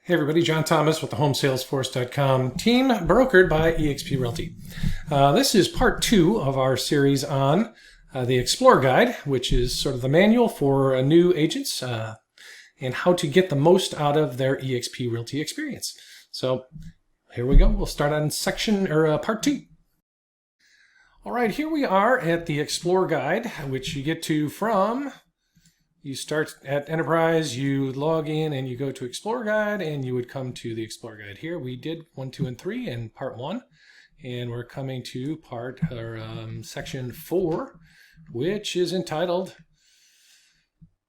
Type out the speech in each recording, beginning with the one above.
Hey everybody, John Thomas with the HomeSalesForce.com team, brokered by eXpRealty. This is part 2 of our series on the eXplore guide, which is sort of the manual for new agents and how to get the most out of their eXpRealty experience. So here we go. We'll start on part 2. All right, here we are at the eXplore guide, which you get to from. You start at Enterprise, you log in, and you go to eXplore Guide, and you would come to the eXplore Guide here. We did 1, 2, and 3 in part 1, and we're coming to section 4, which is entitled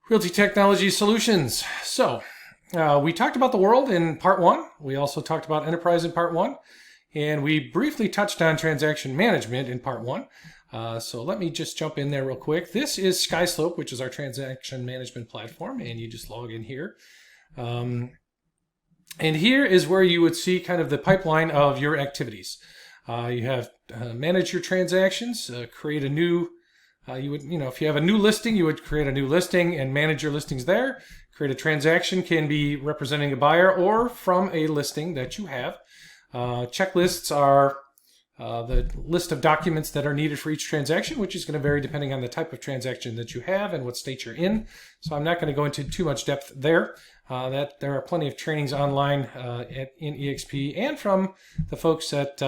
Realty Technology Solutions. So we talked about the world in part 1. We also talked about Enterprise in part 1, and we briefly touched on transaction management in part 1. So let me just jump in there real quick. This is SkySlope, which is our transaction management platform, and you just log in here. And here is where you would see kind of the pipeline of your activities. You have manage your transactions, create a new, if you have a new listing, you would create a new listing and manage your listings there. Create a transaction, can be representing a buyer or from a listing that you have. Checklists are the list of documents that are needed for each transaction, which is going to vary depending on the type of transaction that you have and what state you're in. So I'm not going to go into too much depth there. There are plenty of trainings online in eXp and from the folks at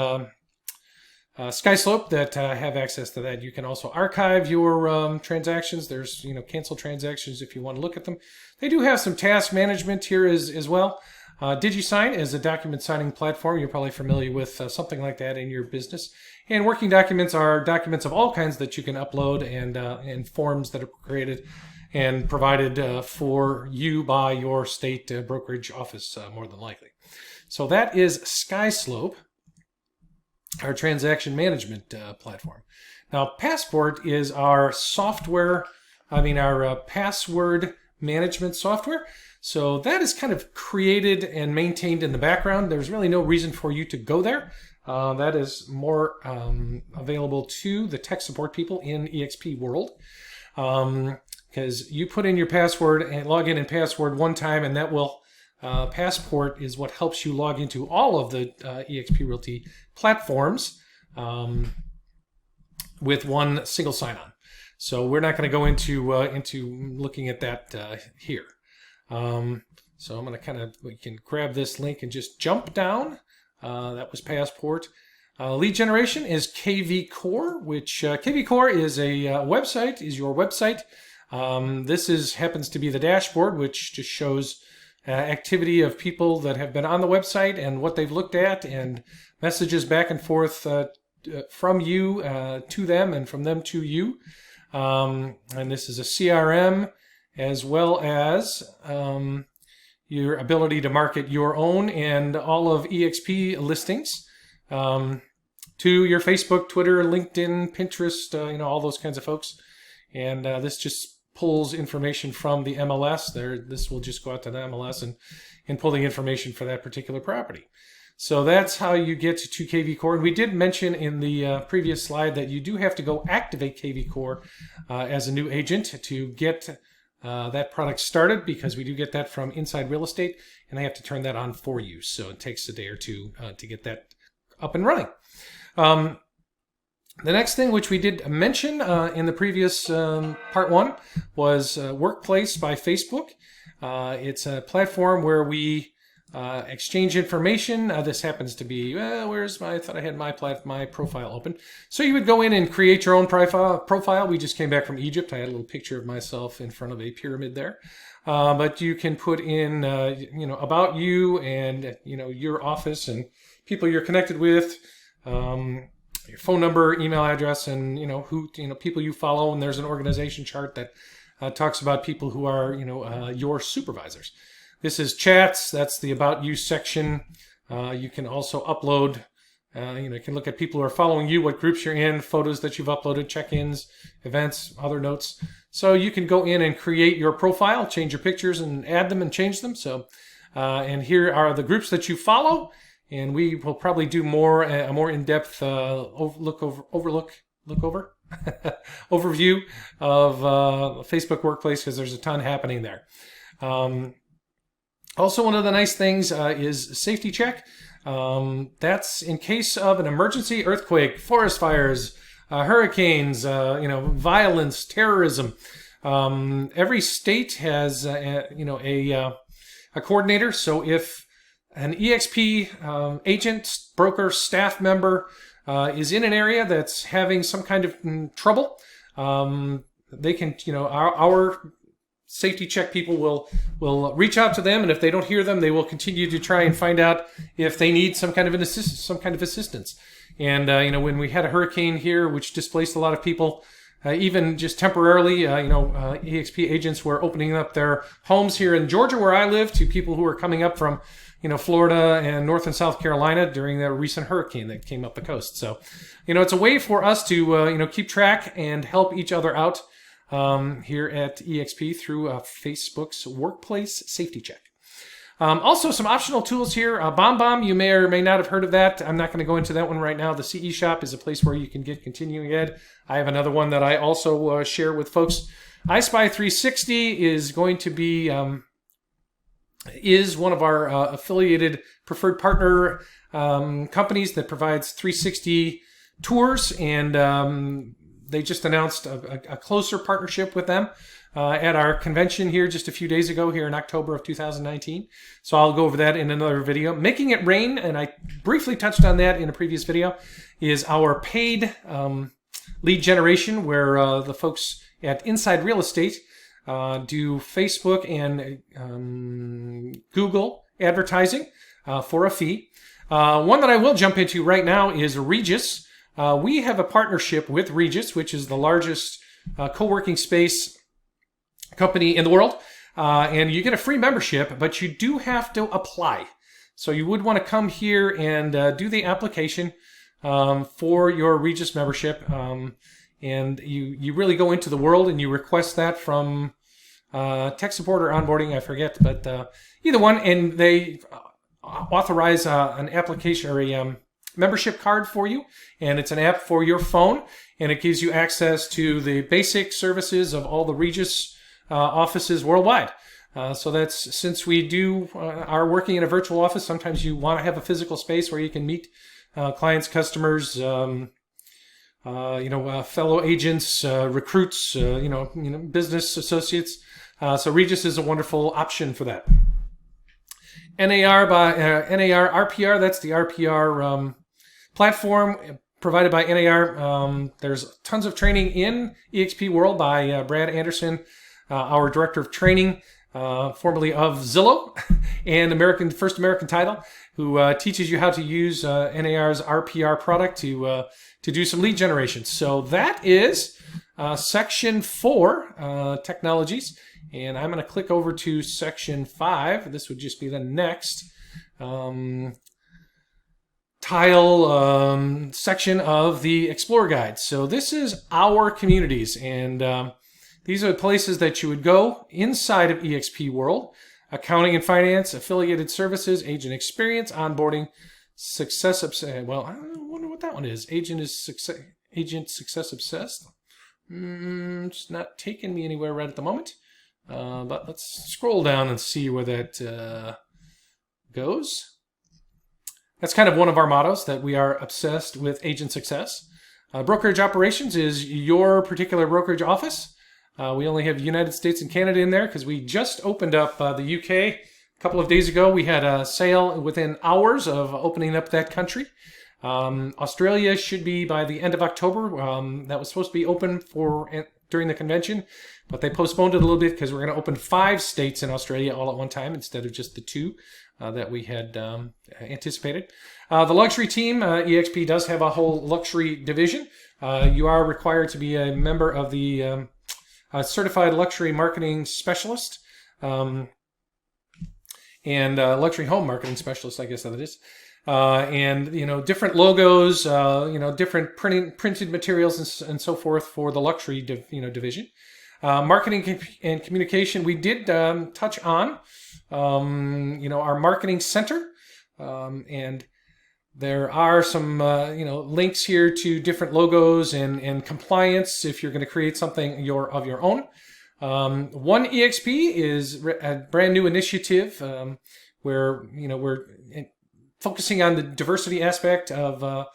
SkySlope that have access to that. You can also archive your transactions. There's cancel transactions if you want to look at them. They do have some task management here as well. DigiSign is a document signing platform. You're probably familiar with something like that in your business. And working documents are documents of all kinds that you can upload and forms that are created and provided for you by your state brokerage office, more than likely. So that is SkySlope, our transaction management platform. Now, Passport is our password management software. So that is kind of created and maintained in the background. There's really no reason for you to go there. That is more available to the tech support people in eXp world. Because you put in your password and log in and password one time, and that will, Passport is what helps you log into all of the eXpRealty platforms with one single sign-on. So we're not going to go into looking at that here. So I'm going to we can grab this link and just jump down. That was Passport. Lead generation is KV Core, which KV Core is your website. This happens to be the dashboard, which just shows activity of people that have been on the website and what they've looked at and messages back and forth from you to them and from them to you. And this is a CRM, as well as your ability to market your own and all of eXp listings to your Facebook, Twitter, LinkedIn, Pinterest, all those kinds of folks. And this just pulls information from the MLS. This will just go out to the MLS and pull the information for that particular property. So that's how you get to KV Core. And we did mention in the previous slide that you do have to go activate KV Core as a new agent to get that product started, because we do get that from Inside Real Estate, and they have to turn that on for you. So it takes a day or two to get that up and running. The next thing, which we did mention in the previous part 1, was Workplace by Facebook. It's a platform where we exchange information. This happens to be, I thought I had my profile open. So you would go in and create your own profile. We just came back from Egypt. I had a little picture of myself in front of a pyramid there. But you can put in, about you and, your office and people you're connected with, your phone number, email address, and, people you follow. And there's an organization chart that talks about people who are, your supervisors. This is chats. That's the About You section. You can also upload, you can look at people who are following you, what groups you're in, photos that you've uploaded, check-ins, events, other notes. So you can go in and create your profile, change your pictures and add them and change them. So, and here are the groups that you follow. And we will probably do a more in-depth overview of Facebook Workplace, because there's a ton happening there. Also, one of the nice things is safety check. That's in case of an emergency, earthquake, forest fires, hurricanes, violence, terrorism. Every state has, a coordinator. So if an eXp agent, broker, staff member is in an area that's having some kind of trouble, they can, our safety check people will reach out to them, and if they don't hear them, they will continue to try and find out if they need some kind of assistance. And when we had a hurricane here, which displaced a lot of people, even just temporarily, eXp agents were opening up their homes here in Georgia, where I live, to people who were coming up from Florida and North and South Carolina during the recent hurricane that came up the coast. So, it's a way for us to keep track and help each other out here at eXp through Facebook's Workplace Safety Check. Also, some optional tools here. BombBomb, you may or may not have heard of that. I'm not going to go into that one right now. The CE Shop is a place where you can get continuing ed. I have another one that I also share with folks. iSpy 360 is going to be is one of our affiliated preferred partner companies that provides 360 tours, and they just announced a closer partnership with them at our convention here just a few days ago here in October of 2019. So I'll go over that in another video. Making It Rain, and I briefly touched on that in a previous video, is our paid lead generation, where the folks at Inside Real Estate do Facebook and Google advertising for a fee. One that I will jump into right now is Regus. We have a partnership with Regus, which is the largest co-working space company in the world. And you get a free membership, but you do have to apply. So you would want to come here and do the application for your Regus membership. And you really go into the world and you request that from tech support or onboarding, I forget, but either one. And they authorize an application or a membership card for you, and it's an app for your phone, and it gives you access to the basic services of all the Regus offices worldwide. So that's, since we are working in a virtual office, sometimes you want to have a physical space where you can meet clients, customers, fellow agents, recruits, business associates. So Regus is a wonderful option for that. NAR RPR, that's the RPR platform provided by NAR. There's tons of training in eXp World by Brad Anderson, our director of training, formerly of Zillow and First American Title, who teaches you how to use NAR's RPR product to do some lead generation. So that is section 4, technologies. And I'm going to click over to section 5. This would just be the next tile section of the eXplore guide. So this is our communities, and these are the places that you would go inside of eXp World: accounting and finance, affiliated services, agent experience, onboarding, success obsessed. Well, I wonder what that one is. Agent success obsessed. It's not taking me anywhere right at the moment. But let's scroll down and see where that goes. That's kind of one of our mottos, that we are obsessed with agent success. Brokerage operations is your particular brokerage office. We only have United States and Canada in there because we just opened up the UK a couple of days ago. We had a sale within hours of opening up that country. Australia should be by the end of October. That was supposed to be open during the convention, but they postponed it a little bit because we're going to open 5 states in Australia all at one time instead of just the 2 that we had anticipated. The luxury team, eXp does have a whole luxury division. You are required to be a member of the Certified Luxury Marketing Specialist and Luxury Home Marketing Specialist, I guess that it is. And different logos, different printed materials and so forth for the luxury division. Marketing and communication, we did touch on our marketing center, and there are some links here to different logos and compliance if you're going to create something of your own. One eXp is a brand new initiative where we're focusing on the diversity aspect of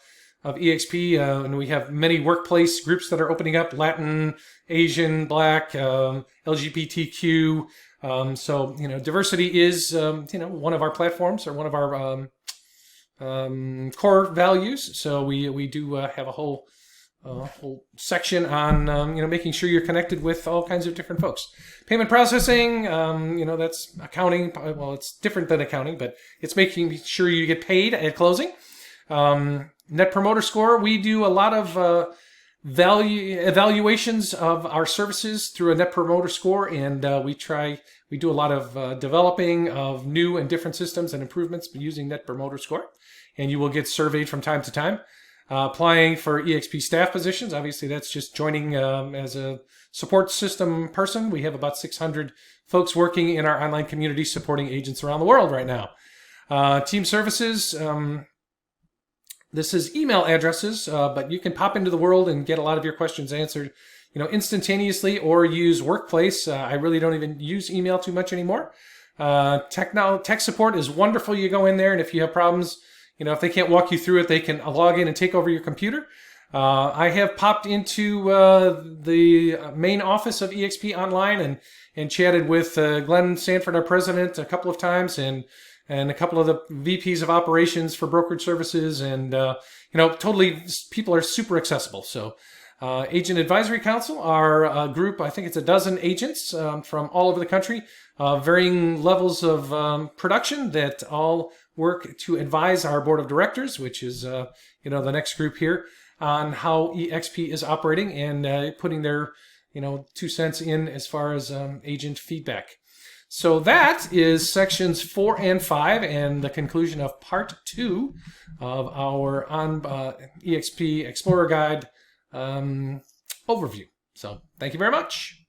eXp, and we have many workplace groups that are opening up: Latin, Asian, Black, LGBTQ. So diversity is one of our platforms or one of our core values. So we do have a whole section on making sure you're connected with all kinds of different folks. Payment processing, that's accounting. Well, it's different than accounting, but it's making sure you get paid at closing. Net Promoter Score, we do a lot of evaluations of our services through a Net Promoter Score, and we do a lot of developing of new and different systems and improvements using Net Promoter Score, and you will get surveyed from time to time. Applying for eXp staff positions, obviously that's just joining as a support system person. We have about 600 folks working in our online community supporting agents around the world right now. Team services, this is email addresses, but you can pop into the world and get a lot of your questions answered instantaneously, or use Workplace. I really don't even use email too much anymore. Tech support is wonderful. You go in there, and if you have problems, if they can't walk you through it, they can log in and take over your computer. I have popped into the main office of eXp online and chatted with Glenn Sanford, our president, a couple of times, and a couple of the VPs of operations for brokerage services, and totally, people are super accessible. So Agent Advisory Council, our group, I think it's a dozen agents from all over the country, varying levels of production that all work to advise our board of directors, which is the next group here, on how eXp is operating and putting their 2 cents in as far as agent feedback. So that is sections 4 and 5 and the conclusion of part 2 of our eXp Explorer Guide overview. So thank you very much.